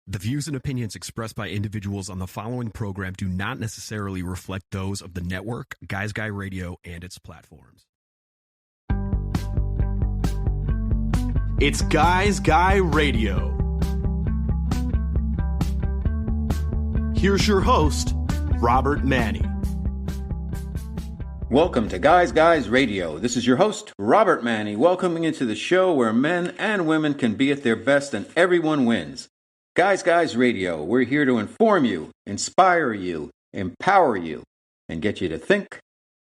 The views and opinions expressed by individuals on the following program do not necessarily reflect those of the network, Guys Guy Radio, and its platforms. It's Guys Guy Radio. Here's your host, Robert Manni. Welcome to Guys Radio. This is your host, Robert Manni, welcoming into the show where men and women can be at their best and everyone wins. Guys Radio, we're here to inform you, inspire you, empower you, and get you to think,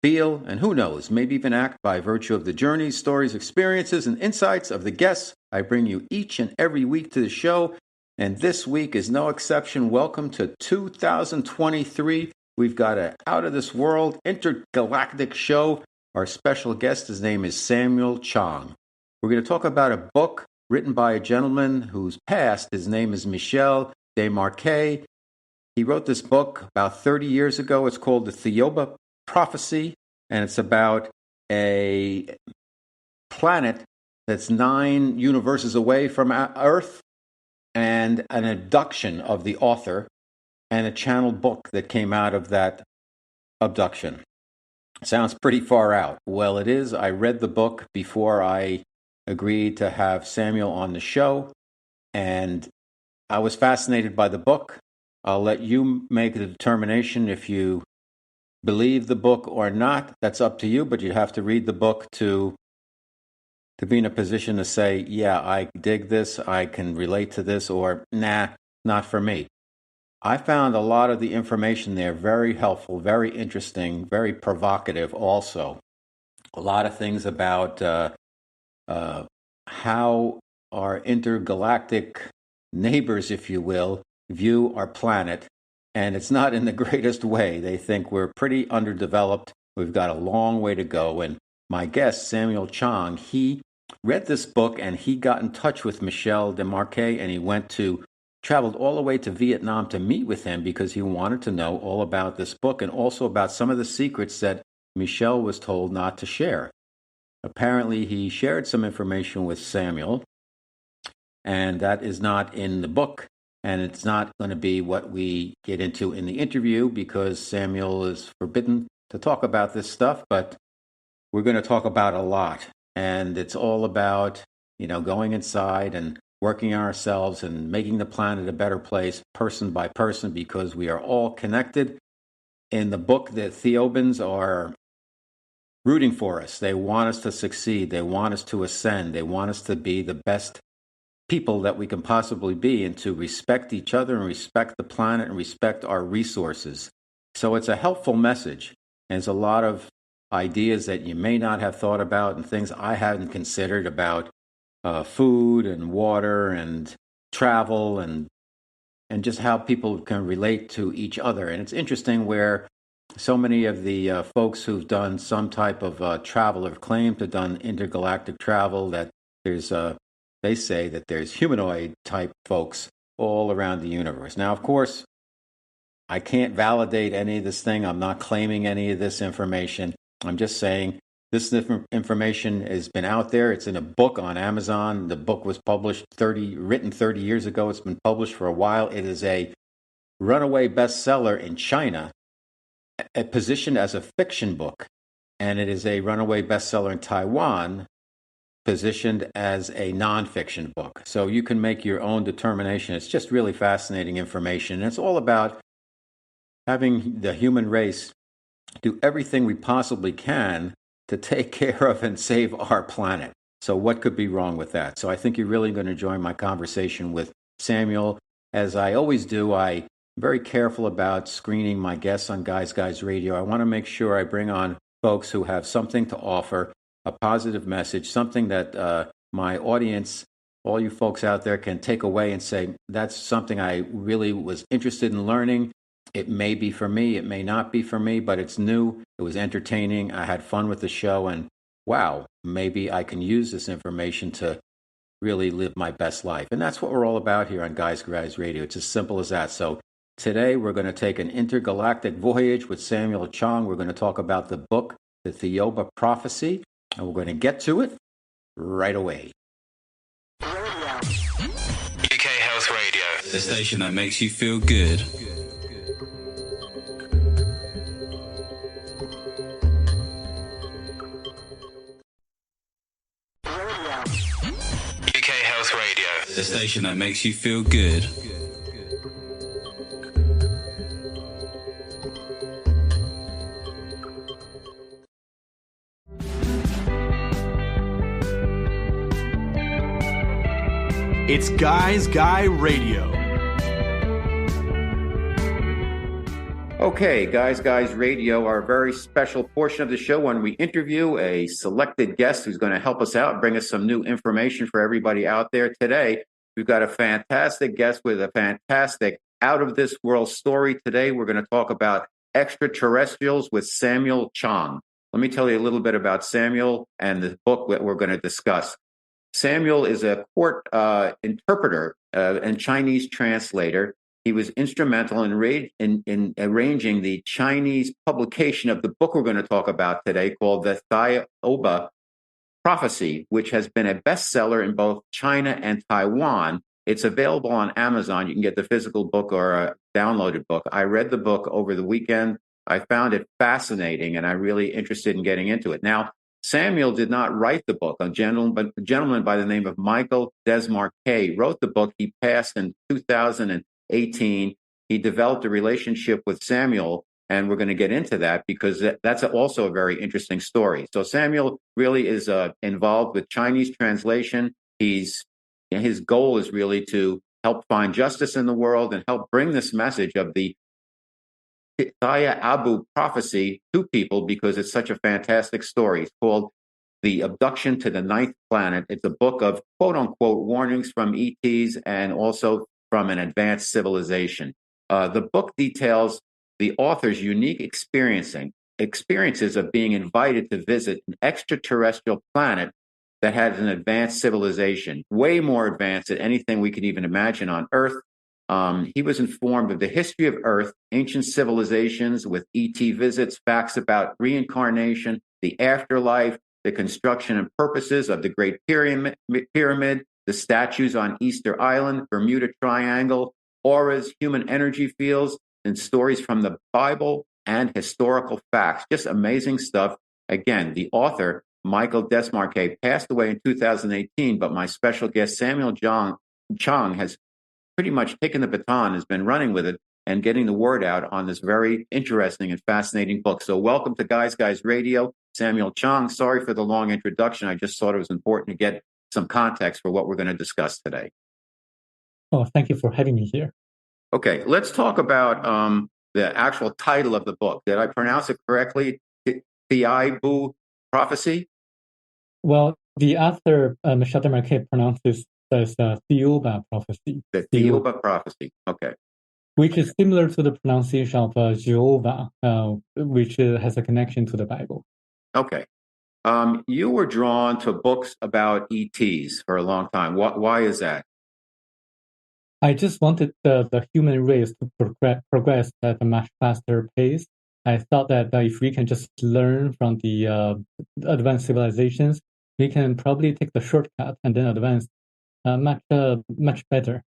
feel, and who knows, maybe even act by virtue of the journeys, stories, experiences, and insights of the guests I bring you each and every week to the show. And this week is no exception. Welcome to 2023. We've got an out-of-this-world, intergalactic show. Our special guest, his name is Samuel Chong. We're going to talk about a book written by a gentleman who's passed. His name is Michel Desmarquet. He wrote this book about 30 years ago. It's called the Thiaoouba Prophecy, and it's about a planet that's 9 universes away from Earth, and an abduction of the author, and a channeled book that came out of that abduction. Sounds pretty far out. Well, it is. I read the book before I agreed to have Samuel on the show, and I was fascinated by the book. I'll let you make the determination if you believe the book or not. That's up to you, but you have to read the book to be in a position to say, yeah, I dig this, I can relate to this, or nah, not for me. I found a lot of the information there very helpful, very interesting, very provocative also. A lot of things about how our intergalactic neighbors, if you will, view our planet. And it's not in the greatest way. They think we're pretty underdeveloped. We've got a long way to go. And my guest, Samuel Chong, he read this book and he got in touch with Michel Desmarquet, and he traveled all the way to Vietnam to meet with him because he wanted to know all about this book and also about some of the secrets that Michel was told not to share. Apparently, he shared some information with Samuel, and that is not in the book, and it's not going to be what we get into in the interview because Samuel is forbidden to talk about this stuff, but we're going to talk about a lot, and it's all about, going inside and working on ourselves and making the planet a better place, person by person, because we are all connected. In the book, the Thiaoubans are rooting for us. They want us to succeed. They want us to ascend. They want us to be the best people that we can possibly be and to respect each other and respect the planet and respect our resources. So it's a helpful message. And there's a lot of ideas that you may not have thought about and things I hadn't considered about food and water and travel and just how people can relate to each other. And it's interesting where so many of the folks who've done some type of travel have claimed to have done intergalactic travel, that there's, they say that there's humanoid type folks all around the universe. Now, of course, I can't validate any of this thing. I'm not claiming any of this information. I'm just saying this information has been out there. It's in a book on Amazon. The book was written 30 years ago. It's been published for a while. It is a runaway bestseller in China, positioned as a fiction book, and it is a runaway bestseller in Taiwan, positioned as a nonfiction book. So you can make your own determination. It's just really fascinating information. And it's all about having the human race do everything we possibly can to take care of and save our planet. So what could be wrong with that? So I think you're really going to enjoy my conversation with Samuel. As I always do, I'm very careful about screening my guests on Guys Radio. I want to make sure I bring on folks who have something to offer, a positive message, something that my audience, all you folks out there, can take away and say, that's something I really was interested in learning. It may be for me, it may not be for me, but it's new, it was entertaining, I had fun with the show, and wow, maybe I can use this information to really live my best life. And that's what we're all about here on Guys Radio. It's as simple as that. So today we're going to take an intergalactic voyage with Samuel Chong. We're going to talk about the book, The Thiaoouba Prophecy, and we're going to get to it right away. UK Health Radio. The station that makes you feel good. UK Health Radio. The station that makes you feel good. It's Guys Guy Radio. Okay, Guys Radio, our very special portion of the show when we interview a selected guest who's going to help us out, bring us some new information for everybody out there. Today, we've got a fantastic guest with a fantastic out-of-this-world story. Today, we're going to talk about extraterrestrials with Samuel Chong. Let me tell you a little bit about Samuel and the book that we're going to discuss. Samuel is a court interpreter and Chinese translator. He was instrumental in arranging the Chinese publication of the book we're going to talk about today called the Thiaoouba Prophecy, which has been a bestseller in both China and Taiwan. It's available on Amazon. You can get the physical book or a downloaded book. I read the book over the weekend. I found it fascinating, and I'm really interested in getting into it. Now, Samuel did not write the book. A gentleman by the name of Michel Desmarquet wrote the book. He passed in 2018. He developed a relationship with Samuel, and we're going to get into that because that's also a very interesting story. So Samuel really is involved with Chinese translation. His goal is really to help find justice in the world and help bring this message of the Thiaoouba Prophecy to people because it's such a fantastic story. It's called The Abduction to the Ninth Planet. It's a book of quote-unquote warnings from ETs and also from an advanced civilization. The book details the author's unique experiences of being invited to visit an extraterrestrial planet that has an advanced civilization, way more advanced than anything we could even imagine on Earth. He was informed of the history of Earth, ancient civilizations with ET visits, facts about reincarnation, the afterlife, the construction and purposes of the Great Pyramid, the statues on Easter Island, Bermuda Triangle, auras, human energy fields, and stories from the Bible and historical facts. Just amazing stuff. Again, the author, Michel Desmarquet, passed away in 2018, but my special guest, Samuel Chong, has pretty much taken the baton, has been running with it and getting the word out on this very interesting and fascinating book. So welcome to Guys Radio, Samuel Chong. Sorry for the long introduction. I just thought it was important to get some context for what we're going to discuss today. Oh, thank you for having me here. Okay, let's talk about the actual title of the book. Did I pronounce it correctly? Thiaoouba Prophecy? Well, the author, Michel Desmarquet, pronounces as Thiaoouba Prophecy. The Thiaoouba Prophecy, okay. Which is similar to the pronunciation of Jehovah, which has a connection to the Bible. Okay. You were drawn to books about ETs for a long time. Why is that? I just wanted the human race to progress at a much faster pace. I thought that if we can just learn from the advanced civilizations, we can probably take the shortcut and then advance much better.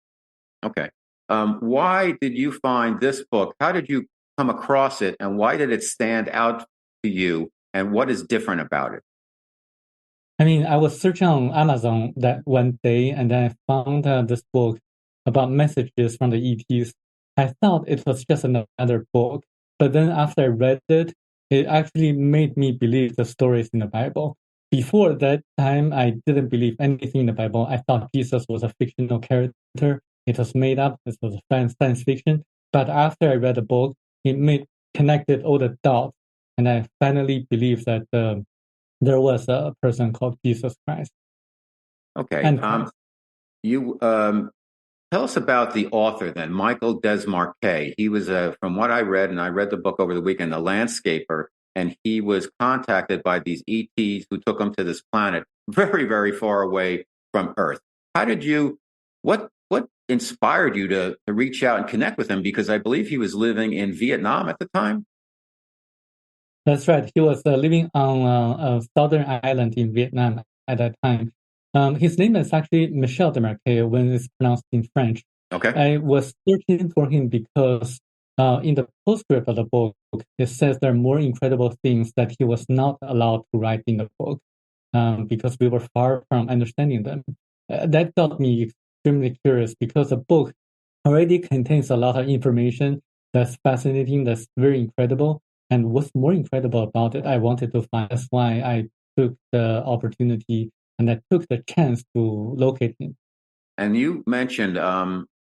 Okay. Why did you find this book? How did you come across it, and why did it stand out to you, and what is different about it? I mean, I was searching on Amazon that one day, and then I found this book about messages from the ETs. I thought it was just another book, but then after I read it, it actually made me believe the stories in the Bible. Before that time, I didn't believe anything in the Bible. I thought Jesus was a fictional character. It was made up. It was science fiction. But after I read the book, it connected all the dots, and I finally believed that there was a person called Jesus Christ. Okay. You tell us about the author then, Michel Desmarquet. He was, from what I read, and I read the book over the weekend, a landscaper, and he was contacted by these ETs who took him to this planet very, very far away from Earth. How did you, what inspired you to reach out and connect with him? Because I believe he was living in Vietnam at the time. That's right. He was living on a southern island in Vietnam at that time. His name is actually Michel Desmarquet when it's pronounced in French. Okay. I was searching for him because in the postscript of the book, it says there are more incredible things that he was not allowed to write in the book because we were far from understanding them. That got me extremely curious because the book already contains a lot of information that's fascinating, that's very incredible. And what's more incredible about it, I wanted to find. That's why I took the opportunity and I took the chance to locate him. And you mentioned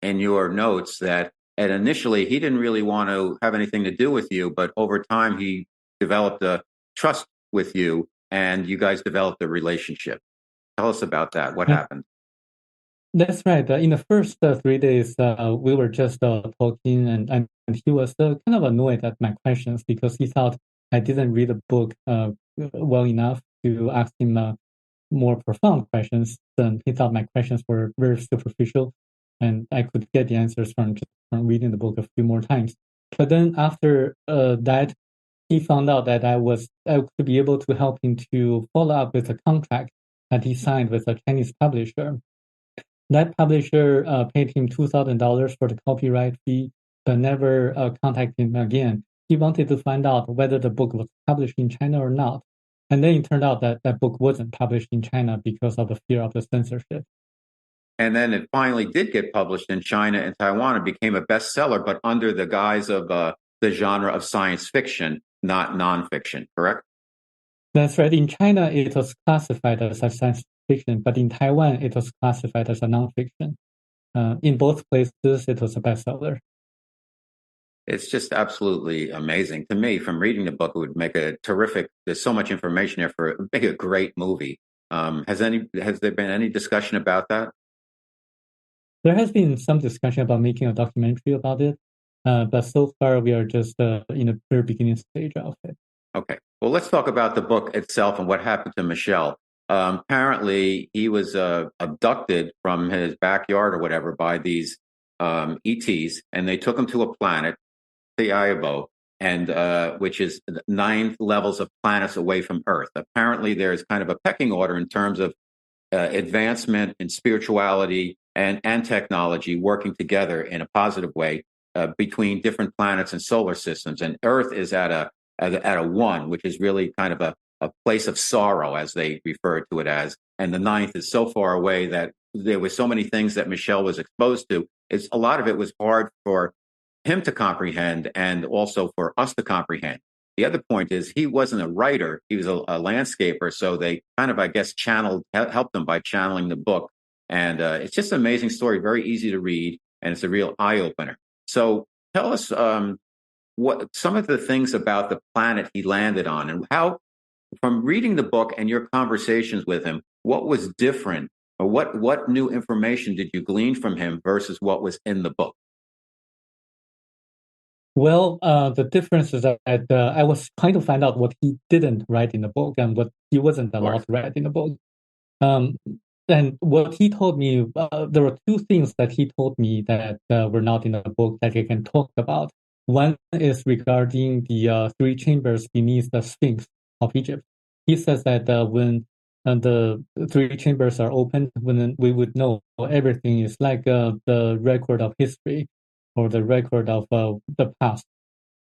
in your notes that and initially he didn't really want to have anything to do with you, but over time he developed a trust with you and you guys developed a relationship. Tell us about that. What happened? That's right. In the first 3 days, we were just talking, and he was kind of annoyed at my questions because he thought I didn't read the book well enough to ask him more profound questions. Then he thought my questions were very superficial, and I could get the answers from reading the book a few more times. But then after that, he found out that I could be able to help him to follow up with a contract that he signed with a Chinese publisher. That publisher paid him $2,000 for the copyright fee, but never contacted him again. He wanted to find out whether the book was published in China or not. And then it turned out that that book wasn't published in China because of the fear of the censorship. And then it finally did get published in China and Taiwan. It became a bestseller, but under the guise of the genre of science fiction, not nonfiction, correct? That's right. In China, it was classified as a science fiction, but in Taiwan, it was classified as a nonfiction. In both places, it was a bestseller. It's just absolutely amazing to me. From reading the book, it would make a terrific. There's so much information there for make a great movie. Has there been any discussion about that? There has been some discussion about making a documentary about it, but so far we are just in the very beginning stage of it. Okay. Well, let's talk about the book itself and what happened to Michel. Apparently, he was abducted from his backyard or whatever by these ETs, and they took him to a planet, Thiaoouba, and which is 9 levels of planets away from Earth. Apparently, there's kind of a pecking order in terms of advancement in spirituality and technology working together in a positive way between different planets and solar systems. And Earth is at a 1, which is really kind of a place of sorrow, as they refer to it as. And the 9th is so far away that there were so many things that Michel was exposed to. A lot of it was hard for him to comprehend and also for us to comprehend. The other point is he wasn't a writer. He was a landscaper. So they kind of, I guess, helped him by channeling the book. And it's just an amazing story, very easy to read, and it's a real eye-opener. So tell us what some of the things about the planet he landed on and how, from reading the book and your conversations with him, what was different or what new information did you glean from him versus what was in the book? Well, the difference is that I was trying to find out what he didn't write in the book and what he wasn't allowed to write in the book. And what he told me, there were 2 things that he told me that were not in the book that I can talk about. One is regarding the 3 chambers beneath the Sphinx of Egypt. He says that when the 3 chambers are opened, when we would know everything is like the record of history or the record of the past.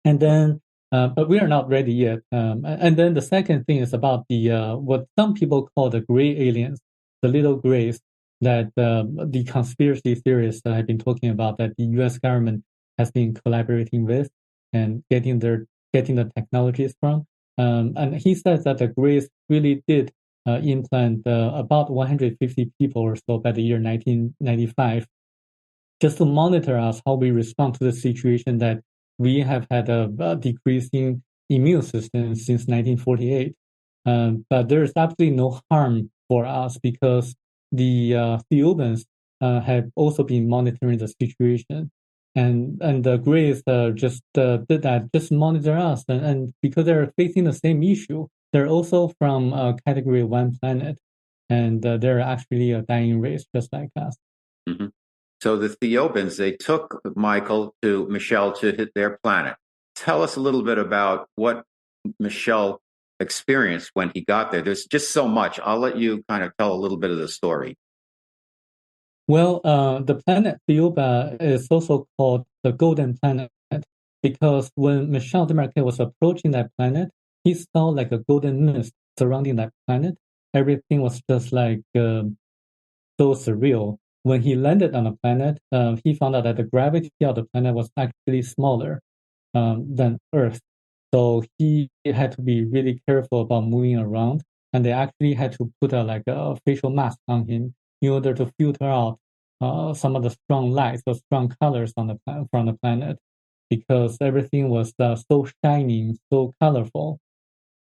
And then, but we are not ready yet. And then the second thing is about the what some people call the gray aliens, the little grays that the conspiracy theorists that I've been talking about that the U.S. government has been collaborating with and getting the technologies from. And he says that the grays really did implant about 150 people or so by the year 1995, just to monitor us how we respond to the situation that we have had a decreasing immune system since 1948. But there is absolutely no harm for us because the Thiaoubans have also been monitoring the situation. And the Greys just did that, just monitor us. And because they're facing the same issue, they're also from Category 1 planet. And they're actually a dying race, just like us. Mm-hmm. So the Thiaoubans, they took Michel to hit their planet. Tell us a little bit about what Michel experienced when he got there. There's just so much. I'll let you kind of tell a little bit of the story. Well, the planet Thiaoouba is also called the Golden Planet because when Michel Desmarquet was approaching that planet, he saw like a golden mist surrounding that planet. Everything was just like so surreal. When he landed on the planet, he found out that the gravity of the planet was actually smaller than Earth. So he had to be really careful about moving around, and they actually had to put like a facial mask on him in order to filter out some of the strong lights or strong colors on from the planet, because everything was so shining, so colorful.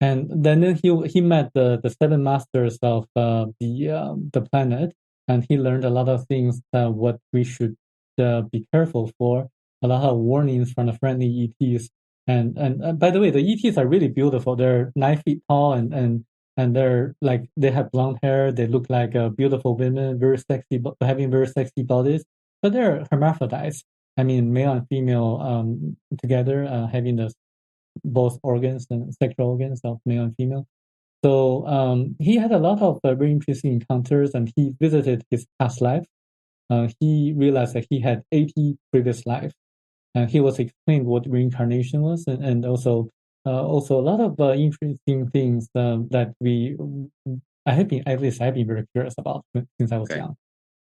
And then he met the seven masters of the planet, and he learned a lot of things what we should be careful for. A lot of warnings from the friendly ETs. And by the way, the ETs are really beautiful. They're 9 feet tall and they're like they have blonde hair. They look like beautiful women, very sexy, having very sexy bodies. But they're hermaphrodites. I mean, male and female together, having the both organs and sexual organs of male and female. So he had a lot of very interesting encounters, and he visited his past life. He realized that he had 80 previous lives, and he was explained what reincarnation was, and also a lot of interesting things that at least I've been very curious about since I was young.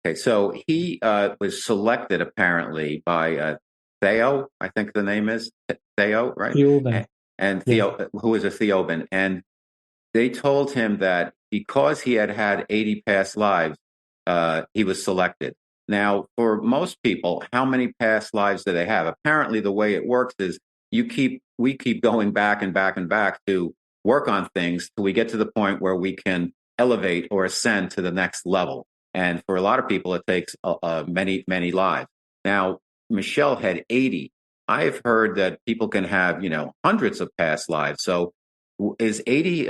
Okay, so he was selected apparently by Theo, I think the name is Theo, right? Thiaoouban. And Theo, yes. Who is a Thiaoouban. And they told him that because he had 80 past lives, he was selected. Now, for most people, how many past lives do they have? Apparently, the way it works is we keep going back and back and back to work on things till we get to the point where we can elevate or ascend to the next level. And for a lot of people, it takes many, many lives. Now, Michel had 80. I've heard that people can have, hundreds of past lives. So is 80,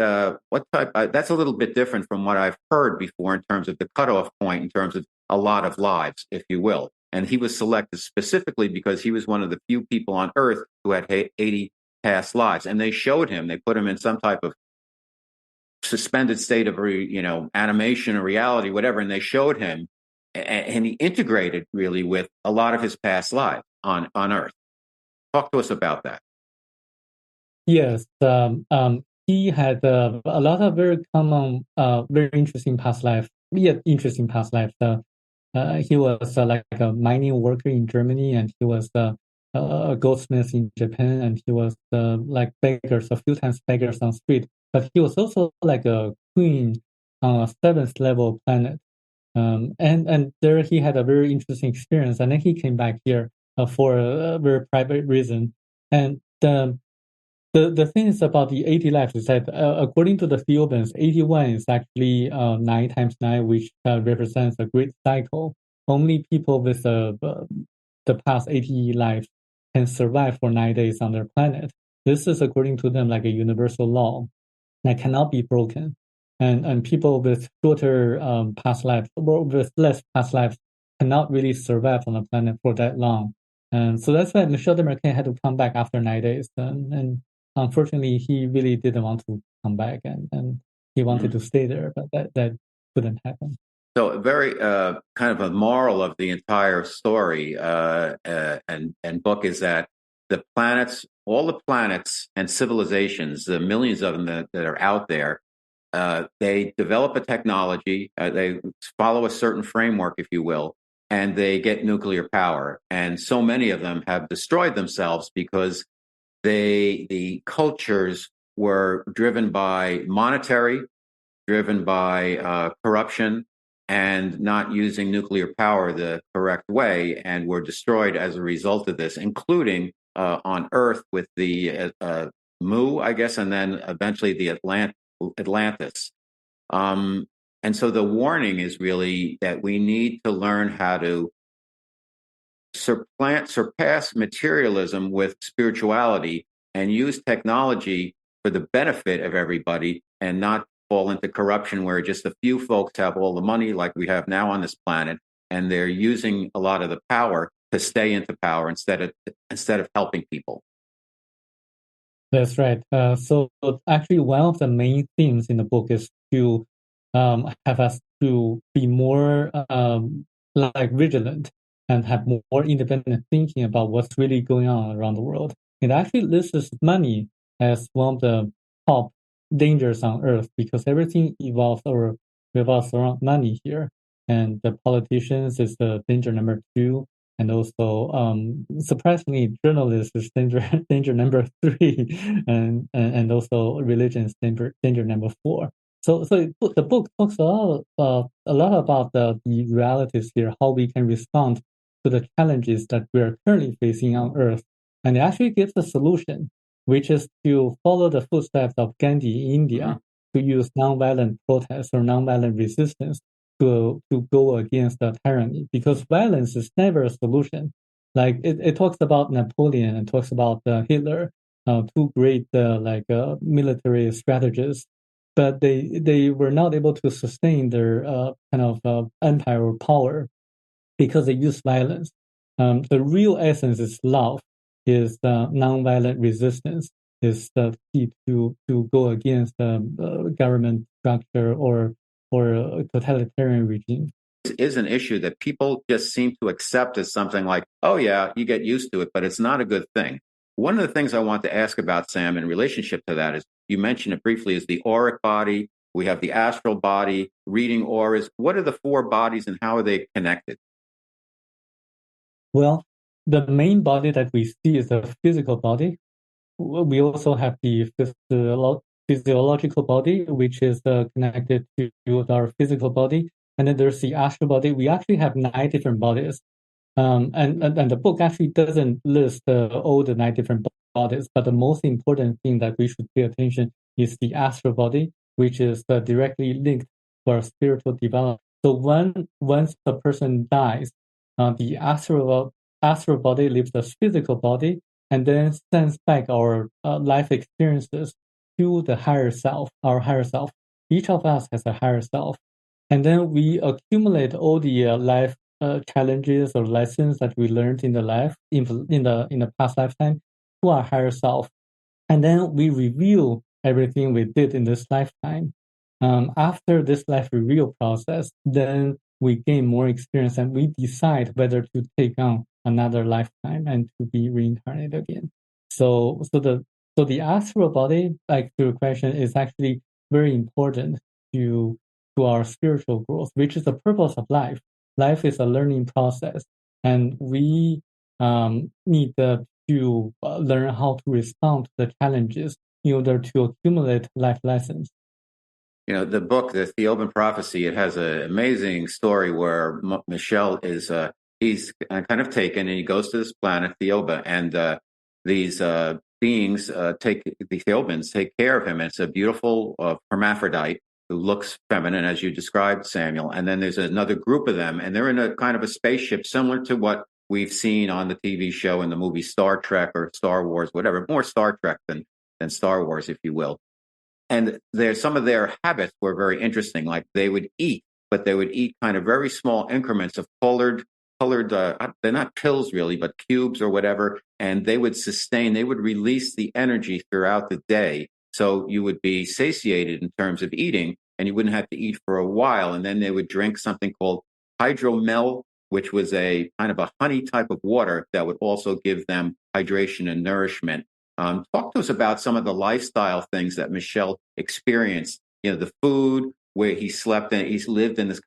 what type? That's a little bit different from what I've heard before in terms of the cutoff point, in terms of a lot of lives, if you will. And he was selected specifically because he was one of the few people on Earth who had 80 past lives. And they showed him, they put him in some type of suspended state of animation or reality, whatever, and they showed him, and he integrated really with a lot of his past life on Earth. Talk to us about that. Yes, he had a lot of very common, very interesting past life. Yet interesting past life. He was like a mining worker in Germany, and he was a goldsmith in Japan, and he was like beggars, a few times beggars on street. But he was also like a queen on a 7th level planet. And there he had a very interesting experience, and then he came back here for a very private reason. And the thing is about the 80 lives is that according to the Thiaoubans, 81 is actually 9 times 9, which represents a great cycle. Only people with the past 80 lives can survive for 9 days on their planet. This is according to them like a universal law that cannot be broken. And people with shorter past lives, or with less past lives, cannot really survive on the planet for that long. And so that's why Michel Desmarquet had to come back after 9 days. And unfortunately, he really didn't want to come back, and he wanted to stay there, but that couldn't happen. So a very kind of a moral of the entire story and book is that the planets, all the planets and civilizations, the millions of them that are out there, they develop a technology, they follow a certain framework, if you will, and they get nuclear power. And so many of them have destroyed themselves because the cultures were driven by monetary, driven by corruption, and not using nuclear power the correct way, and were destroyed as a result of this, including on Earth with the Mu, I guess, and then eventually the Atlantis. And so the warning is really that we need to learn how to surpass materialism with spirituality and use technology for the benefit of everybody, and not fall into corruption where just a few folks have all the money like we have now on this planet, and they're using a lot of the power to stay into power instead of helping people. That's right. So actually, one of the main themes in the book is to have us to be more like vigilant and have more independent thinking about what's really going on around the world. It actually lists money as one of the top dangers on earth because everything evolves or revolves around money here. And the politicians is the danger number 2. And also, surprisingly, journalists is danger number 3, and also religion is danger number 4. So the book talks a lot about the realities here, how we can respond to the challenges that we are currently facing on Earth, and it actually gives a solution, which is to follow the footsteps of Gandhi in India, to use nonviolent protest or nonviolent resistance to go against the tyranny, because violence is never a solution. Like it talks about Napoleon and talks about Hitler, two great military strategists, but they were not able to sustain their empire or power because they used violence. The real essence is love, is nonviolent resistance, is the key to go against the government structure or a totalitarian regime. Is an issue that people just seem to accept as something like, oh yeah, you get used to it, but it's not a good thing. One of the things I want to ask about, Sam, in relationship to that is, you mentioned it briefly, is the auric body. We have the astral body, reading auras. What are the 4 bodies and how are they connected? Well, the main body that we see is the physical body. We also have the physiological body, which is connected to our physical body. And then there's the astral body. We actually have 9 different bodies. And the book actually doesn't list all the 9 different bodies, but the most important thing that we should pay attention is the astral body, which is directly linked to our spiritual development. So once a person dies, the astral body leaves the physical body and then sends back our life experiences to the higher self, our higher self. Each of us has a higher self. And then we accumulate all the life challenges or lessons that we learned in the past lifetime to our higher self, and then we review everything we did in this lifetime. After this life review process, then we gain more experience and we decide whether to take on another lifetime and to be reincarnated again. So the astral body, like to your question, is actually very important to our spiritual growth, which is the purpose of life. Life is a learning process, and we need to learn how to respond to the challenges in order to accumulate life lessons. You know, the book, the Thiaoouba Prophecy, it has an amazing story where Michel is he's kind of taken and he goes to this planet, Thiaoouba, and these beings the Thiaoubans take care of him. It's a beautiful hermaphrodite who looks feminine, as you described, Samuel. And then there's another group of them, and they're in a kind of a spaceship similar to what we've seen on the TV show and the movie Star Trek or Star Wars, whatever, more Star Trek than Star Wars, if you will. And some of their habits were very interesting. Like they would eat, but they would eat kind of very small increments of colored, they're not pills really, but cubes or whatever. And they would release the energy throughout the day. So you would be satiated in terms of eating, and you wouldn't have to eat for a while. And then they would drink something called hydromel, which was a kind of a honey type of water that would also give them hydration and nourishment. Talk to us about some of the lifestyle things that Michel experienced. You know, the food, where he slept in. He's lived in this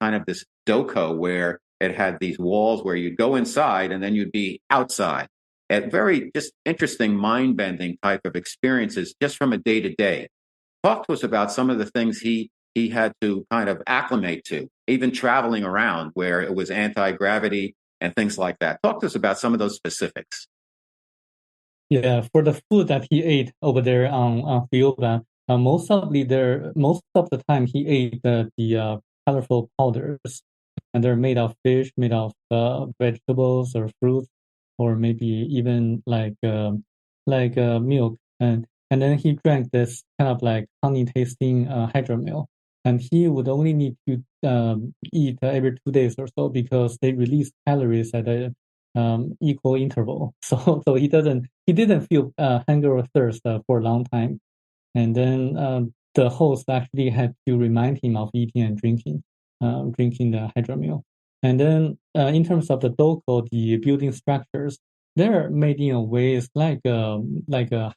doko where it had these walls where you'd go inside and then you'd be outside. At very just interesting, mind-bending type of experiences just from a day-to-day. Talk to us about some of the things he had to kind of acclimate to, even traveling around where it was anti-gravity and things like that. Talk to us about some of those specifics. Yeah, for the food that he ate over there on Thiaoouba, most of the time he ate the colorful powders, and they're made of fish, made of vegetables or fruits, or maybe even like milk, and then he drank this kind of like honey tasting hydromel, and he would only need to eat every 2 days or so because they release calories at a equal interval. So he didn't feel hunger or thirst for a long time, and then the host actually had to remind him of eating and drinking the hydromel. And then in terms of the doko, the building structures, they're made in a way it's like a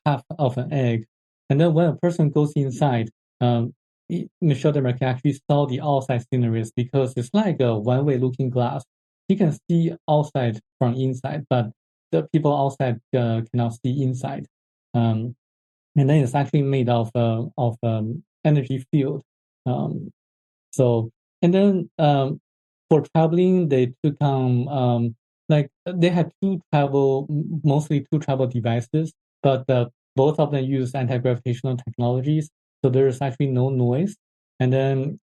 half of an egg. And then when a person goes inside, Michel Desmarquet actually saw the outside sceneries because it's like a one-way looking glass. He can see outside from inside, but the people outside cannot see inside. And then it's actually made of energy field. So and then for traveling, they took on like they had mostly two travel devices, but both of them use anti-gravitational technologies, so there's actually no noise. And then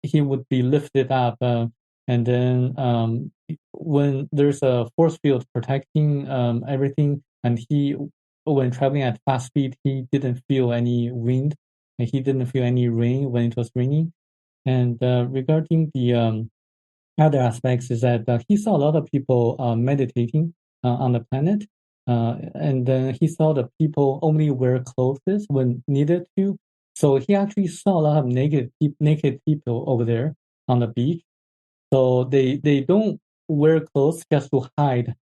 he would be lifted up, and then when there's a force field protecting everything, and when traveling at fast speed, he didn't feel any wind, and he didn't feel any rain when it was raining. And regarding the other aspects is that he saw a lot of people meditating on the planet, and then he saw that people only wear clothes when needed to. So he actually saw a lot of naked people over there on the beach. So they don't wear clothes just to hide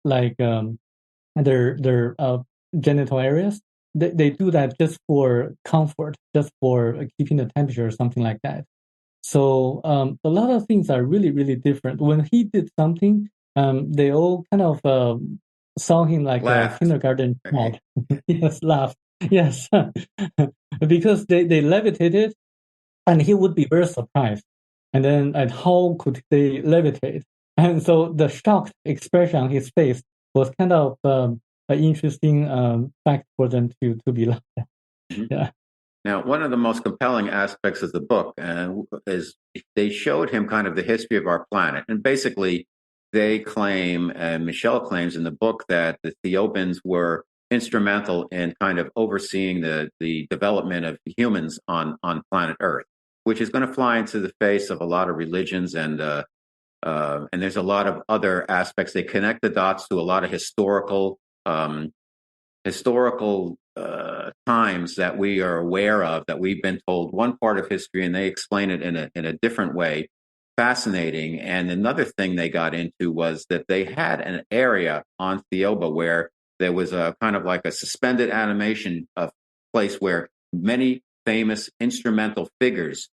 their genital areas. They do that just for comfort, just for keeping the temperature or something like that. So a lot of things are really, really different. When he did something, they all kind of saw him like Laughed. a kindergarten child. Yes, laughed. Yes, because they levitated, and he would be very surprised. And then, and how could they levitate? And so the shocked expression on his face was kind of an interesting fact for them to be laughed at. Mm-hmm. Yeah. Now, one of the most compelling aspects of the book is they showed him kind of the history of our planet. And basically, they claim, and Michel claims in the book, that the Thiaoubans were instrumental in kind of overseeing the development of humans on planet Earth, which is going to fly into the face of a lot of religions, and there's a lot of other aspects. They connect the dots to a lot of historical times that we are aware of, that we've been told one part of history, and they explain it in a different way. Fascinating. And another thing they got into was that they had an area on Thiaoouba where there was a kind of like a suspended animation of place where many famous instrumental figures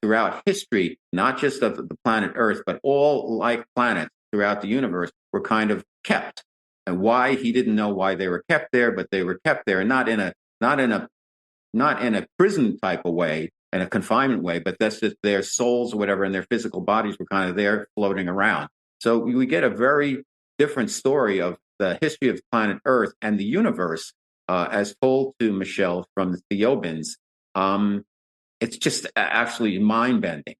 throughout history, not just of the planet Earth, but all like planets throughout the universe, were kind of kept. And why, he didn't know why they were kept there, but they were kept there, and not in a prison type of way, in a confinement way, but that's just their souls or whatever, and their physical bodies were kind of there floating around. So we get a very different story of the history of planet Earth and the universe as told to Michel from the Thiaoubans. It's just actually mind-bending.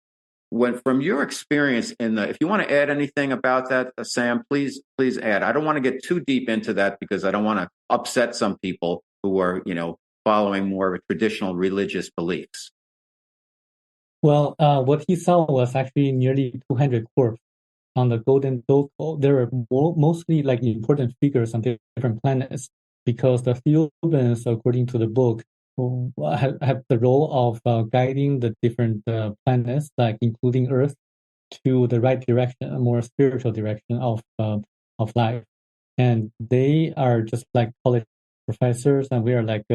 From your experience if you want to add anything about that, Sam, please add. I don't want to get too deep into that because I don't want to upset some people who are, following more of a traditional religious beliefs. Well, what he saw was actually nearly 200 corpses on the Golden Doko. There are mostly like important figures on different planets, because the Thiaoubans, according to the book, have the role of guiding the different planets, like including Earth, to the right direction, a more spiritual direction of life. And they are just like college professors, and we are like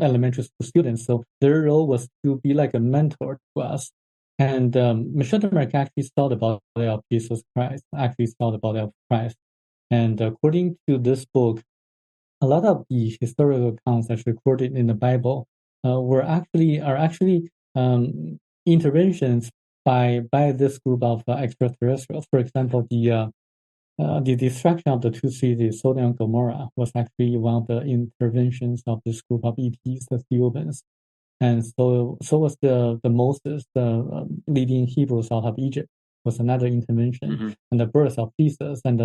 elementary school students. So their role was to be like a mentor to us. And Michel Desmarquet actually saw the body of Jesus Christ, And according to this book, a lot of the historical accounts that's recorded in the Bible are actually interventions by this group of extraterrestrials. For example, the destruction of the two cities, Sodom and Gomorrah, was actually one of the interventions of this group of ETs, the Thiaoubans. And so was the Moses, the leading Hebrews out of Egypt, was another intervention. Mm-hmm. And the birth of Jesus and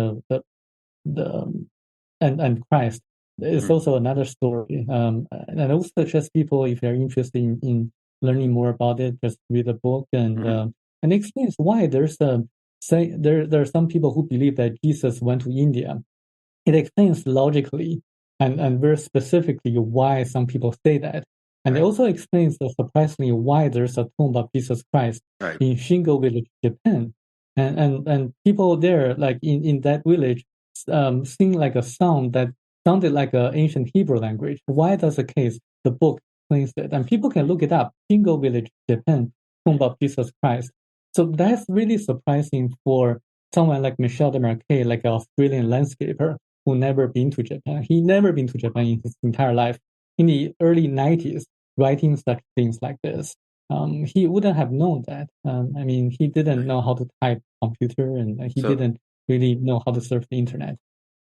and Christ is also another story. And I would suggest people, if they're interested in learning more about it, just read the book and it explains why there are some people who believe that Jesus went to India. It explains logically and very specifically why some people say that. And Right. it also explains surprisingly why there's a tomb of Jesus Christ Right. in Shingo Village, Japan. And people there, like in that village, sing like a song that sounded like an ancient Hebrew language. Why that's the case? The book explains it. And people can look it up. Shingo Village, Japan, tomb of Jesus Christ. So that's really surprising for someone like Michel Desmarquet, like an Australian landscaper who never been to Japan. He never been to Japan in his entire life. In the early 90s, writing such things like this, he wouldn't have known that. I mean, he didn't know how to type computer, and he didn't really know how to surf the internet.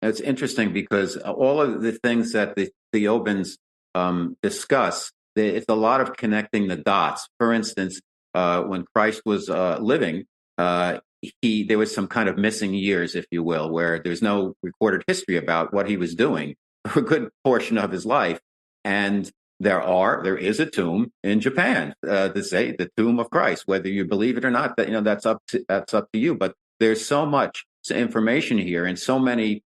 It's interesting because all of the things that the Thiaoubans discuss, it's a lot of connecting the dots. For instance, when Christ was living, there was some kind of missing years, if you will, where there's no recorded history about what he was doing for a good portion of his life. And there is a tomb in Japan, to say the tomb of Christ. Whether you believe it or not, that's up to you. But there's so much information here and so many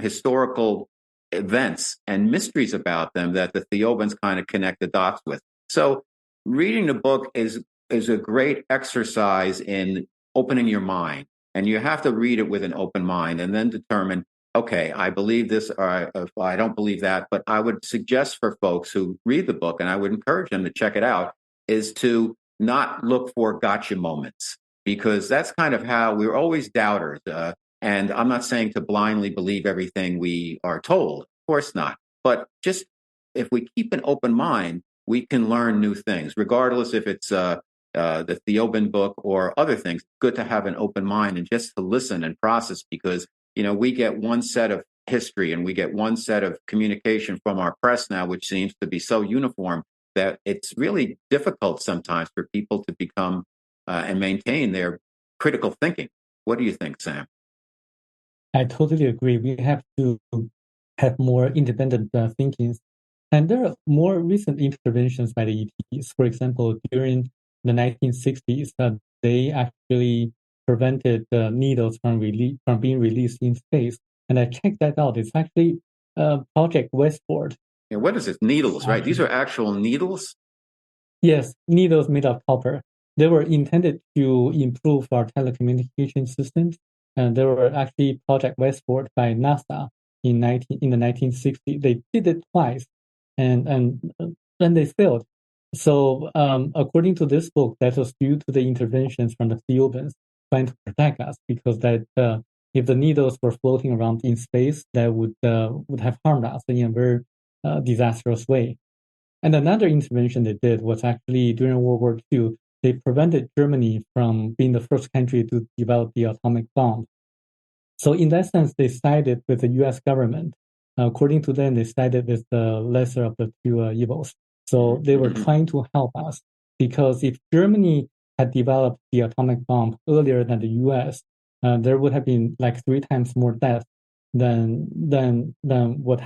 historical events and mysteries about them that the Thiaoubans kind of connect the dots with. So reading the book is a great exercise in opening your mind. And you have to read it with an open mind and then determine, okay, I believe this or I don't believe that. But I would suggest for folks who read the book, and I would encourage them to check it out, is to not look for gotcha moments, because that's kind of how we're always doubters. And I'm not saying to blindly believe everything we are told. Of course not. But just if we keep an open mind, we can learn new things, regardless if it's the Thiaoban book or other things. Good to have an open mind and just to listen and process, because we get one set of history and we get one set of communication from our press now, which seems to be so uniform that it's really difficult sometimes for people to become and maintain their critical thinking. What do you think, Sam? I totally agree. We have to have more independent thinking. And there are more recent interventions by the ETs. For example, during the 1960s, they actually prevented needles from being released in space. And I checked that out. It's actually Project Westport. Yeah, what is it? Needles, right? These are actual needles? Yes, needles made of copper. They were intended to improve our telecommunication systems. And they were actually Project Westport by NASA in the 1960s. They did it twice, and then they failed. So according to this book, that was due to the interventions from the Thiaoubans trying to protect us, because that if the needles were floating around in space, that would have harmed us in a very disastrous way. And another intervention they did was actually during World War II. They prevented Germany from being the first country to develop the atomic bomb. So in that sense, they sided with the U.S. government. According to them, they sided with the lesser of the two evils. So they were trying to help us, because if Germany had developed the atomic bomb earlier than the U.S., there would have been like 3 times more death than what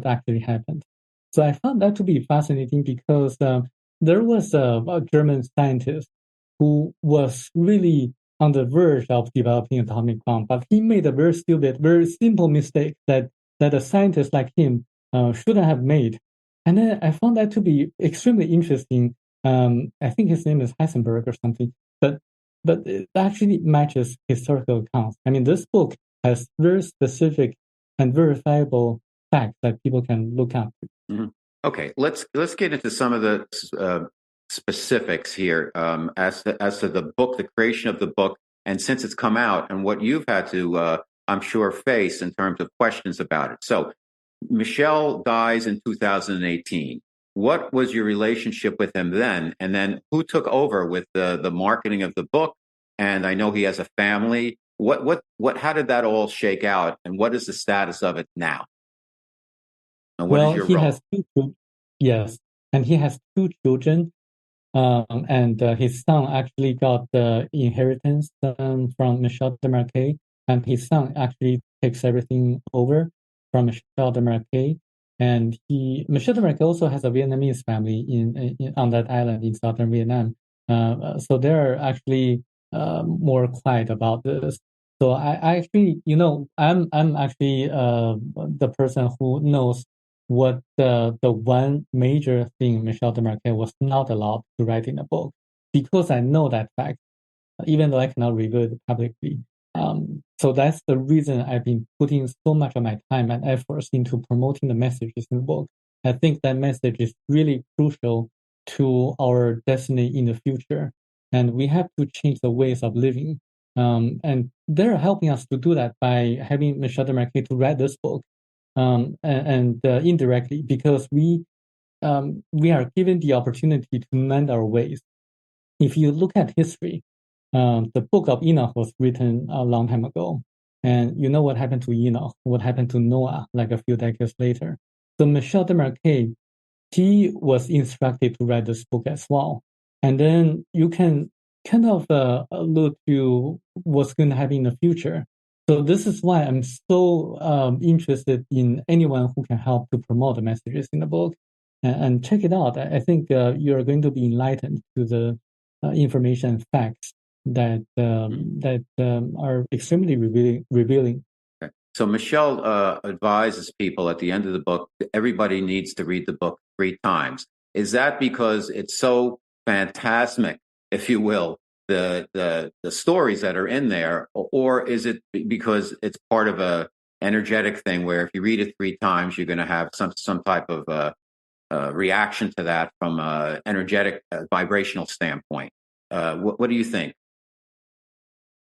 actually happened. So I found that to be fascinating, because there was a German scientist who was really on the verge of developing an atomic bomb, but he made a very stupid, very simple mistake that a scientist like him shouldn't have made. And then I found that to be extremely interesting. I think his name is Heisenberg or something, but it actually matches historical accounts. I mean, this book has very specific and verifiable facts that people can look up. Mm-hmm. Okay, let's get into some of the specifics here as to the book, the creation of the book, and since it's come out and what you've had to, I'm sure, face in terms of questions about it. So, Michel dies in 2018. What was your relationship with him then? And then who took over with the marketing of the book? And I know he has a family. How did that all shake out? And what is the status of it now? And what is your role? Has yes, and he has 2 children. And his son actually got the inheritance from Michel Desmarquet, and his son actually takes everything over from Michel Desmarquet. And Michel Desmarquet also has a Vietnamese family on that island in southern Vietnam. So they're actually more quiet about this. So I actually, I'm actually the person who knows what the one major thing Michel Desmarquet was not allowed to write in the book, because I know that fact, even though I cannot reveal it publicly. So that's the reason I've been putting so much of my time and efforts into promoting the messages in the book. I think that message is really crucial to our destiny in the future, and we have to change the ways of living. And they're helping us to do that by having Michel Desmarquet to write this book, and indirectly, because we are given the opportunity to mend our ways. If you look at history, the book of Enoch was written a long time ago. And you know what happened to Enoch, what happened to Noah, like a few decades later. So Michel Desmarquet, he was instructed to write this book as well. And then you can kind of allude to what's going to happen in the future. So this is why I'm so interested in anyone who can help to promote the messages in the book. And check it out. I think you're going to be enlightened to the information and facts that are extremely revealing. Okay. So Michelle advises people at the end of the book, everybody needs to read the book 3 times. Is that because it's so phantasmic, if you will, the stories that are in there, or is it because it's part of a energetic thing where if you read it 3 times, you're going to have some type of reaction to that from an energetic vibrational standpoint? What do you think?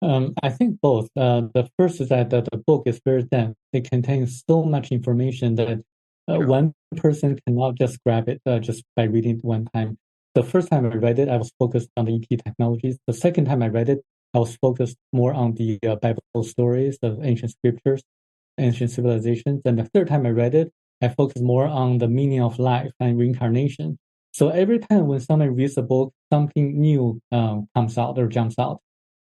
I think both. The first is that the book is very dense. It contains so much information that one person cannot just grab it just by reading it one time. The first time I read it, I was focused on the ET technologies. The second time I read it, I was focused more on the Bible stories, the ancient scriptures, ancient civilizations. And the third time I read it, I focused more on the meaning of life and reincarnation. So every time when someone reads a book, something new comes out or jumps out.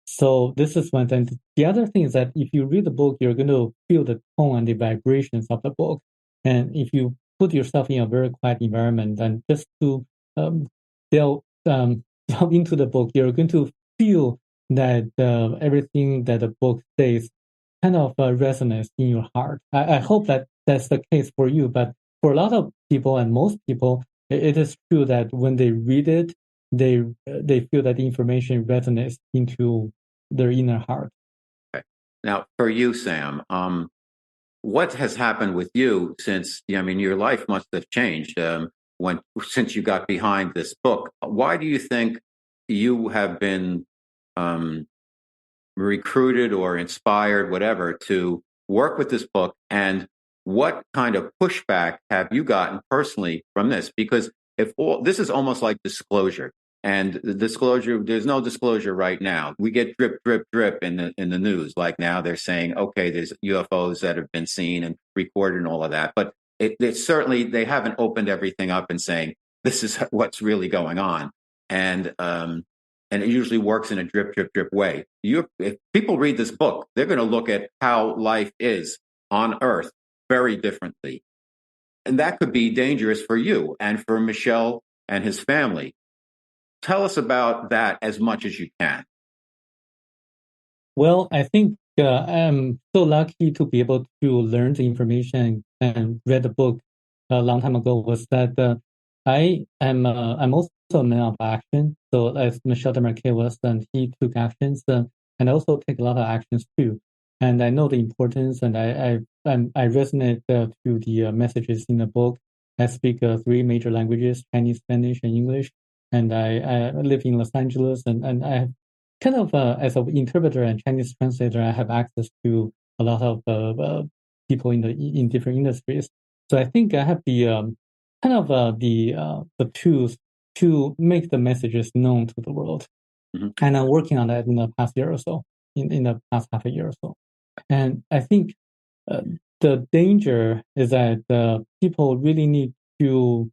So this is one thing. The other thing is that if you read the book, you're going to feel the tone and the vibrations of the book. And if you put yourself in a very quiet environment and just to delve into the book, you're going to feel that everything that the book says kind of resonates in your heart. I hope that that's the case for you. But for a lot of people and most people, it is true that when they read it, they feel that the information resonates into their inner heart. Okay. Now, for you, Sam, what has happened with you since? I mean, your life must have changed since you got behind this book. Why do you think you have been recruited or inspired, whatever, to work with this book? And what kind of pushback have you gotten personally from this? Because this is almost like disclosure. And the disclosure, there's no disclosure right now. We get drip, drip, drip in the news. Like now they're saying, okay, there's UFOs that have been seen and recorded and all of that. But it certainly, they haven't opened everything up and saying, this is what's really going on. And it usually works in a drip, drip, drip way. If people read this book, they're going to look at how life is on Earth very differently. And that could be dangerous for you and for Michel and his family. Tell us about that as much as you can. Well, I think I'm so lucky to be able to learn the information and read the book a long time ago. Was that I'm also a man of action. So as Michel Desmarquet was, and he took actions, and I also take a lot of actions too. And I know the importance, and I resonate to the messages in the book. I speak 3 major languages: Chinese, Spanish, and English. And I live in Los Angeles, and I have kind of, as an interpreter and Chinese translator, I have access to a lot of people in different industries. So I think I have the the tools to make the messages known to the world. Mm-hmm. And I'm working on that in the past year or so, in the past half a year or so. And I think the danger is that people really need to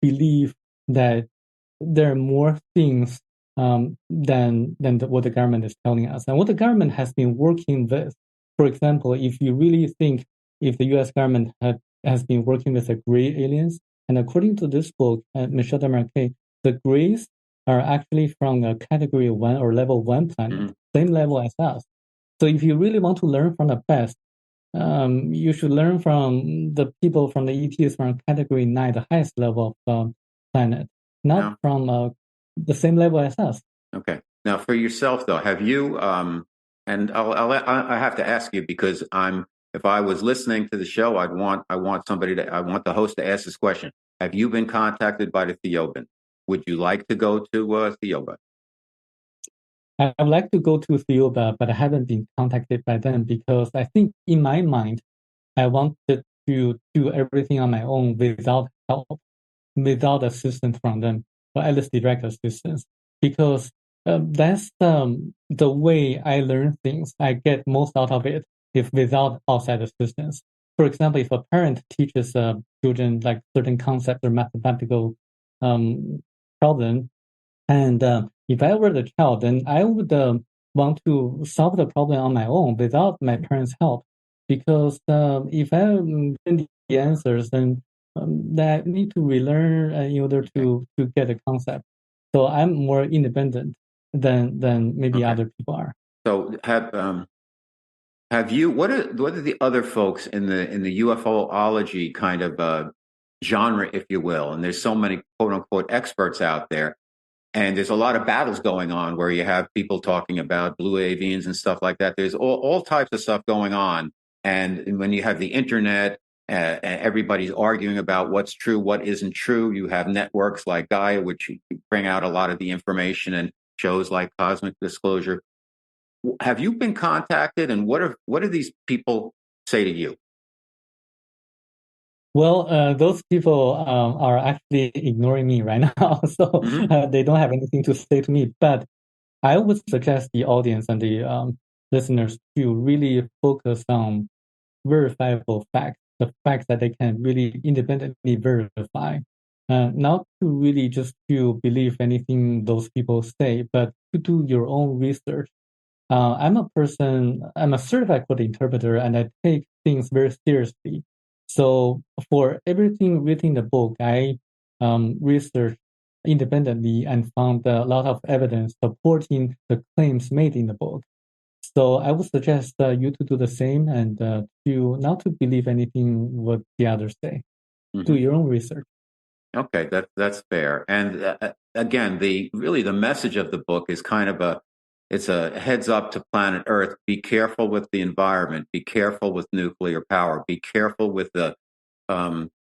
believe that there are more things than what the government is telling us. And what the government has been working with, for example, if you really think if the U.S. government has been working with the gray aliens, and according to this book, Michel Desmarquet, the grays are actually from a category 1 or level 1 planet, same level as us. So if you really want to learn from the best, you should learn from the people from the ETs from category 9, the highest level of planet, not from the same level as us. Okay. Now, for yourself, though, have you? And I have to ask you because if I was listening to the show, I want the host to ask this question. Have you been contacted by the Thiaouban? Would you like to go to Thiaouba? I would like to go to Thiaoouba, but I haven't been contacted by them because I think in my mind, I wanted to do everything on my own without help, without assistance from them, or at least direct assistance, because that's the way I learn things. I get most out of it if without outside assistance. For example, if a parent teaches children like certain concepts or mathematical problem, and if I were the child, then I would want to solve the problem on my own without my parents' help. Because if I find the answers, then I need to relearn in order to get a concept. So I'm more independent than maybe other people are. So have you? What are the other folks in the UFOlogy kind of genre, if you will? And there's so many quote unquote experts out there. And there's a lot of battles going on where you have people talking about blue avians and stuff like that. There's all types of stuff going on. And when you have the internet, everybody's arguing about what's true, what isn't true. You have networks like Gaia, which bring out a lot of the information, and shows like Cosmic Disclosure. Have you been contacted, and what do these people say to you? Well, those people are actually ignoring me right now, so they don't have anything to say to me. But I would suggest the audience and the listeners to really focus on verifiable facts, the facts that they can really independently verify, not to really just to believe anything those people say, but to do your own research. I'm a certified code interpreter, and I take things very seriously. So for everything written in the book, I researched independently and found a lot of evidence supporting the claims made in the book. So I would suggest you to do the same and to not to believe anything what the others say. Do your own research. Okay, that's fair. And again, the message of the book is kind of it's a heads up to planet Earth. Be careful with the environment. Be careful with nuclear power. Be careful with the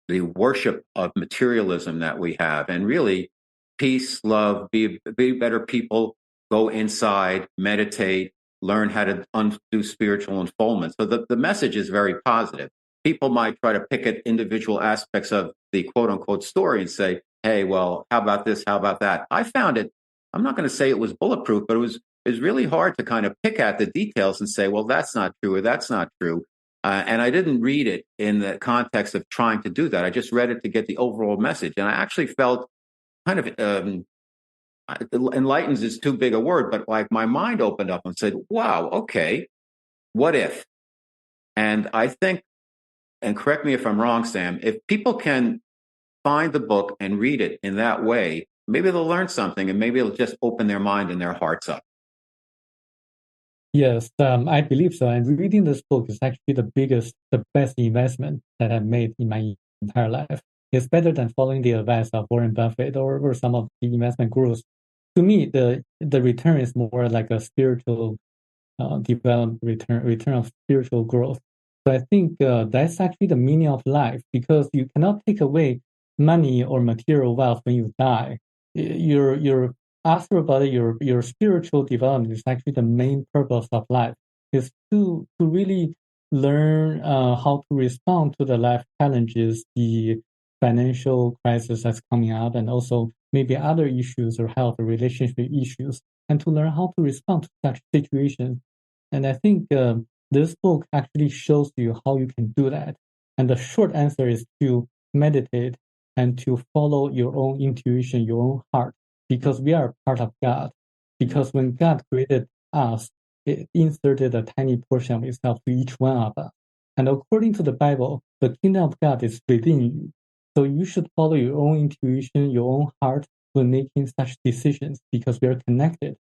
worship of materialism that we have. And really, peace, love, be better people. Go inside, meditate, learn how to do spiritual unfoldment. So the message is very positive. People might try to pick at individual aspects of the quote unquote story and say, hey, well, how about this? How about that? I found it, I'm not going to say it was bulletproof, but it was really hard to kind of pick at the details and say, well, that's not true or that's not true. And I didn't read it in the context of trying to do that. I just read it to get the overall message. And I actually felt kind of enlightens is too big a word, but like my mind opened up and said, wow, okay, what if? And I think, and correct me if I'm wrong, Sam, if people can find the book and read it in that way, maybe they'll learn something and maybe it'll just open their mind and their hearts up. Yes, I believe so. And reading this book is actually the best investment that I've made in my entire life. It's better than following the advice of Warren Buffett or some of the investment gurus. To me, the return is more like a spiritual development return of spiritual growth. So I think that's actually the meaning of life, because you cannot take away money or material wealth when you die. Your astral body, your spiritual development is actually the main purpose of life. Is to really learn how to respond to the life challenges, the financial crisis that's coming up, and also maybe other issues or health or relationship issues, and to learn how to respond to such situations. And I think this book actually shows you how you can do that. And the short answer is to meditate and to follow your own intuition, your own heart, because we are part of God. Because when God created us, it inserted a tiny portion of itself to each one of us. And according to the Bible, the kingdom of God is within you. So you should follow your own intuition, your own heart when making such decisions, because we are connected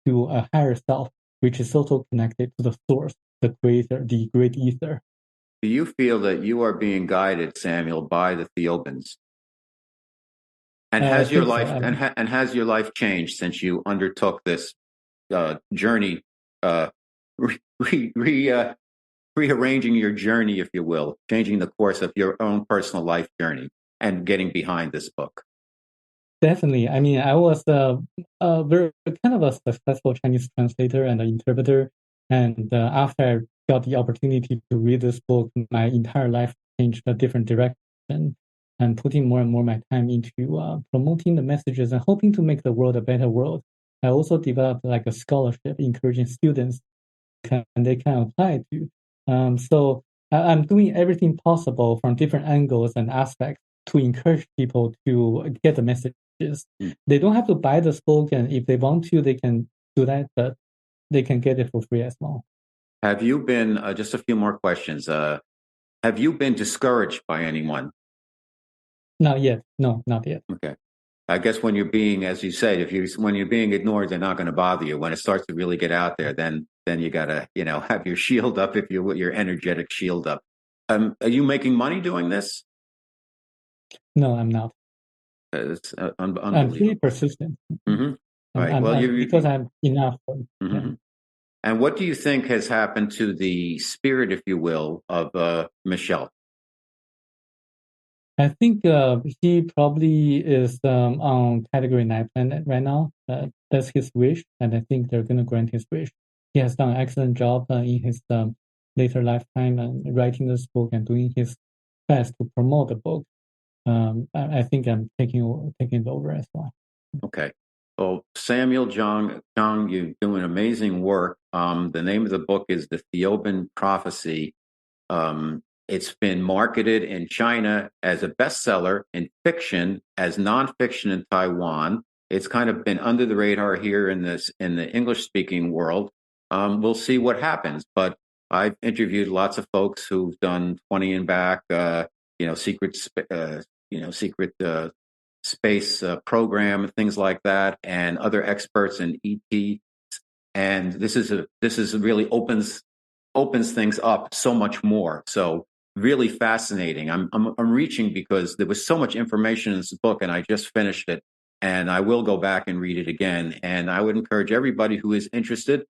to a higher self, which is also connected to the source, the creator, the great ether. do you feel that you are being guided, Samuel, by the Thiaoubans? And has your life and has your life changed since you undertook this journey, rearranging your journey, if you will, changing the course of your own personal life journey, and getting behind this book? Definitely. I mean, I was a very kind of a successful Chinese translator and interpreter. And after I got the opportunity to read this book, my entire life changed a different direction and putting more and more my time into promoting the messages and hoping to make the world a better world. I also developed like a scholarship encouraging students they can apply to. So I'm doing everything possible from different angles and aspects to encourage people to get the messages. They don't have to buy this book, and if they want to, they can do that, but they can get it for free as well. Have you been, just a few more questions, have you been discouraged by anyone? Not yet. No, not yet. Okay. I guess when you're being, as you say, when you're being ignored, they're not going to bother you. When it starts to really get out there, then you got to, have your shield up, if you will, your energetic shield up. Are you making money doing this? No, I'm not. It's unbelievable. I'm pretty persistent. Mm-hmm. Right. Because I'm enough. Mm-hmm. Yeah. And what do you think has happened to the spirit, if you will, of Michel? I think he probably is on Category 9 planet right now. That's his wish, and I think they're going to grant his wish. He has done an excellent job in his later lifetime and writing this book and doing his best to promote the book. I think I'm taking it over as well. Okay. Well, Samuel Chong, you're doing amazing work. The name of the book is The Thiaoouba Prophecy. It's been marketed in China as a bestseller, in fiction as nonfiction in Taiwan. It's kind of been under the radar here in the English-speaking world. We'll see what happens. But I've interviewed lots of folks who've done 20 and back, secret space program, things like that, and other experts in ET. And this is really opens things up so much more. So really fascinating. I'm reaching because there was so much information in this book, and I just finished it, and I will go back and read it again. And I would encourage everybody who is interested,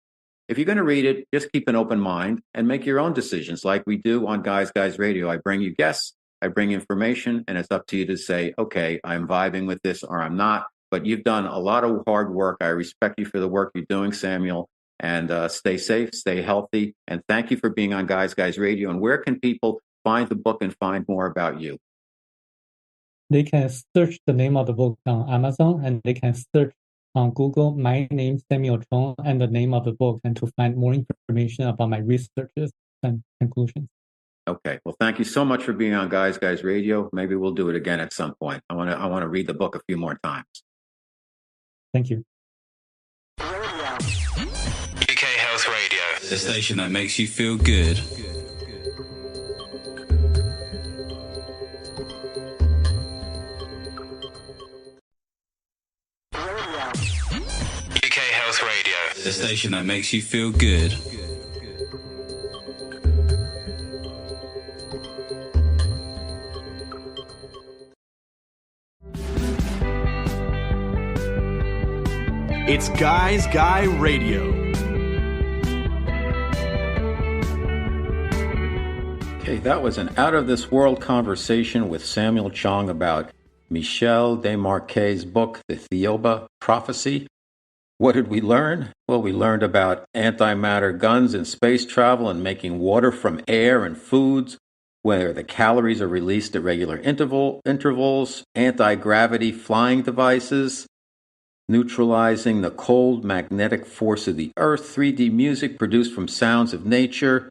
if you're going to read it, just keep an open mind and make your own decisions, like we do on Guys Radio. I bring you guests, I bring information, and it's up to you to say, okay, I'm vibing with this or I'm not. But you've done a lot of hard work. I respect you for the work you're doing, Samuel. And stay safe, stay healthy. And thank you for being on Guys Radio. And where can people find the book and find more about you? They can search the name of the book on Amazon, and they can search on Google my name, Samuel Chong, and the name of the book, and to find more information about my researches and conclusions. Okay. Well, thank you so much for being on Guys Radio. Maybe we'll do it again at some point. I want to read the book a few more times. Thank you. UK Health Radio, the station that makes you feel good. UK Health Radio, the station that makes you feel good. It's Guys Radio. Okay, that was an out-of-this-world conversation with Samuel Chong about Michel Desmarquet's book, The Thiaoouba Prophecy. What did we learn? Well, we learned about antimatter guns and space travel and making water from air and foods, where the calories are released at regular intervals, anti-gravity flying devices, neutralizing the cold magnetic force of the earth, 3D music produced from sounds of nature,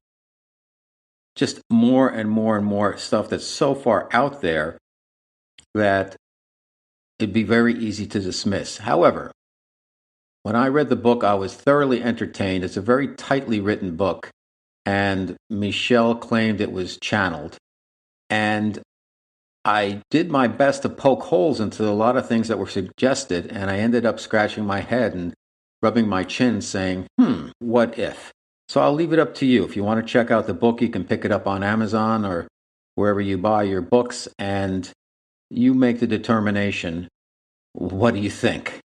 just more and more and more stuff that's so far out there that it'd be very easy to dismiss. However, when I read the book, I was thoroughly entertained. It's a very tightly written book, and Michel claimed it was channeled. And I did my best to poke holes into a lot of things that were suggested, and I ended up scratching my head and rubbing my chin saying, what if? So I'll leave it up to you. If you want to check out the book, you can pick it up on Amazon or wherever you buy your books, and you make the determination. What do you think?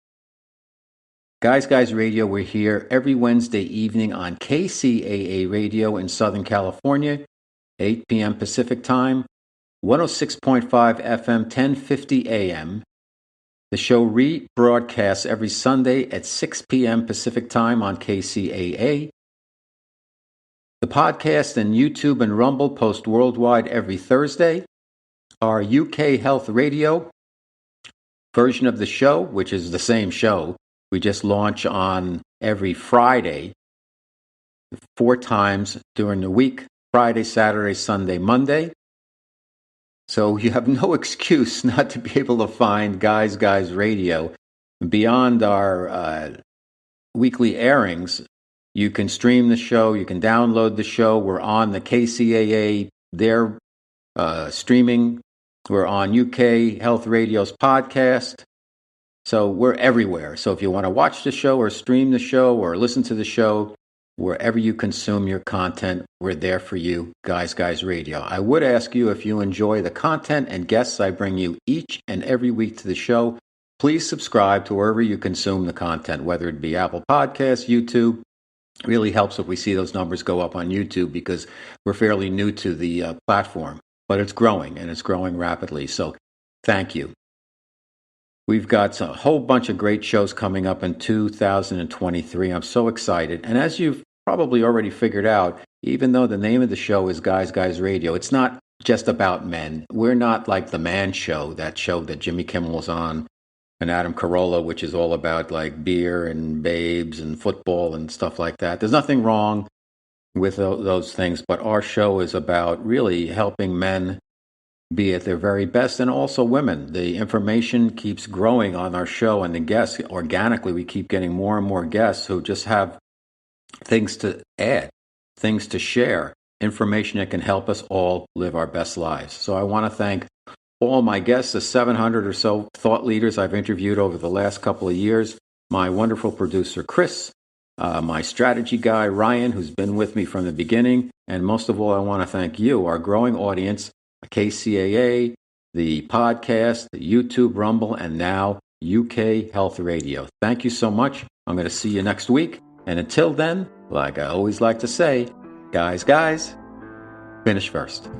Guys Radio, we're here every Wednesday evening on KCAA Radio in Southern California, 8 p.m. Pacific Time, 106.5 FM, 1050 AM. The show rebroadcasts every Sunday at 6 p.m. Pacific Time on KCAA. The podcast and YouTube and Rumble post worldwide every Thursday. Our UK Health Radio version of the show, which is the same show, we just launch on every Friday, 4 times during the week, Friday, Saturday, Sunday, Monday. So you have no excuse not to be able to find Guys Radio. Beyond our weekly airings, you can stream the show, you can download the show. We're on the KCAA, their streaming. We're on UK Health Radio's podcast. So we're everywhere. So if you want to watch the show or stream the show or listen to the show, wherever you consume your content, we're there for you, Guys Radio. I would ask you, if you enjoy the content and guests I bring you each and every week to the show, please subscribe to wherever you consume the content, whether it be Apple Podcasts, YouTube. It really helps if we see those numbers go up on YouTube because we're fairly new to the platform. But it's growing, and it's growing rapidly. So thank you. We've got a whole bunch of great shows coming up in 2023. I'm so excited. And as you've probably already figured out, even though the name of the show is Guys Radio, it's not just about men. We're not like the Man Show, that show that Jimmy Kimmel's on, and Adam Carolla, which is all about like beer and babes and football and stuff like that. There's nothing wrong with those things, but our show is about really helping men be at their very best, and also women. The information keeps growing on our show, and the guests, organically, we keep getting more and more guests who just have things to add, things to share, information that can help us all live our best lives. So I want to thank all my guests, the 700 or so thought leaders I've interviewed over the last couple of years, my wonderful producer, Chris, my strategy guy, Ryan, who's been with me from the beginning, and most of all, I want to thank you, our growing audience, KCAA, the podcast, the YouTube, Rumble, and now UK Health Radio. Thank you so much. I'm going to see you next week. And until then, like I always like to say, guys, finish first.